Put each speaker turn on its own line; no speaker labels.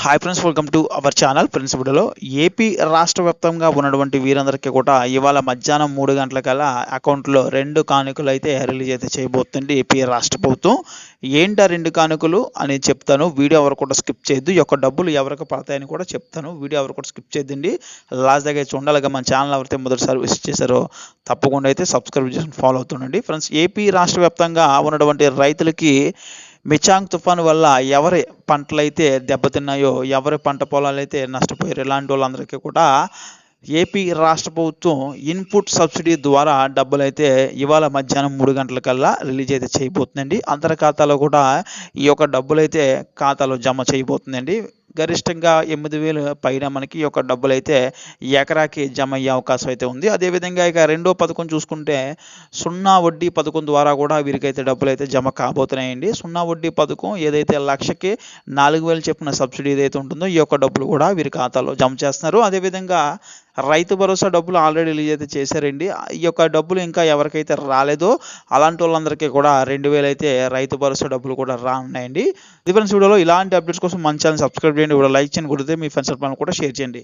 Hi friends, welcome to our channel. Friends, వీడియోలో AP రాష్ట్ర వ్యాప్తంగా ఉన్నటువంటి వీరందరికీ కూడా ఇవాళ మధ్యాహ్నం 3 గంటలకల్లా అకౌంట్లో 2 కానుకలు అయితే రిలీజ్ అయితే చేయబోతుంది ఏపీ రాష్ట్ర ప్రభుత్వం. ఏంటి ఆ 2 కానుకలు అని చెప్తాను. వీడియో ఎవరు కూడా స్కిప్ చేయొద్దు. ఈ యొక్క డబ్బులు ఎవరికి పడతాయని కూడా చెప్తాను. వీడియో ఎవరు కూడా స్కిప్ చేయొద్దండి. లాస్ట్ దగ్గర చూడాలిగా. మన ఛానల్ ఎవరైతే మొదటిసారి విజిట్ చేశారో తప్పకుండా అయితే సబ్స్క్రైబ్ చేసి ఫాలో అవుతుండండి. ఫ్రెండ్స్, ఏపీ రాష్ట్ర వ్యాప్తంగా ఉన్నటువంటి రైతులకి మిచాంగ్ తుఫాను వల్ల ఎవరి పంటలైతే దెబ్బతిన్నాయో, ఎవరి పంట పొలాలైతే నష్టపోయారో ఇలాంటి వాళ్ళందరికీ కూడా ఏపీ రాష్ట్ర ప్రభుత్వం ఇన్పుట్ సబ్సిడీ ద్వారా డబ్బులైతే ఇవాళ మధ్యాహ్నం 3 గంటలకల్లా రిలీజ్ అయితే చేయబోతుందండి. అందరి ఖాతాలో కూడా ఈ యొక్క డబ్బులైతే ఖాతాలో జమ చేయబోతుందండి. గరిష్టంగా 8,000 పైన మనకి ఈ యొక్క డబ్బులైతే ఎకరాకి జమ అయ్యే అవకాశం అయితే ఉంది. అదేవిధంగా ఇక రెండో పథకం చూసుకుంటే సున్నా వడ్డీ పథకం ద్వారా కూడా వీరికైతే డబ్బులైతే జమ కాబోతున్నాయండి. సున్నా వడ్డీ పథకం ఏదైతే లక్షకి 4,000 చెప్పిన సబ్సిడీ ఏదైతే ఉంటుందో ఈ యొక్క డబ్బులు కూడా వీరి ఖాతాలో జమ చేస్తున్నారు. అదేవిధంగా రైతు భరోసా డబ్బులు ఆల్రెడీ రిలీజ్ అయితే చేశారండి. ఈ యొక్క డబ్బులు ఇంకా ఎవరికైతే రాలేదో అలాంటి వాళ్ళందరికీ కూడా 2,000 అయితే రైతు భరోసా డబ్బులు కూడా రానున్నాయండి. ఫ్రెండ్స్, వీడియోలో ఇలాంటి అప్డేట్స్ కోసం మన ఛానల్ సబ్స్క్రైబ్ చేయండి. వీడియో లైక్ చేయండి, కుదిరితే మీ ఫ్రెండ్స్ కూడా షేర్ చేయండి.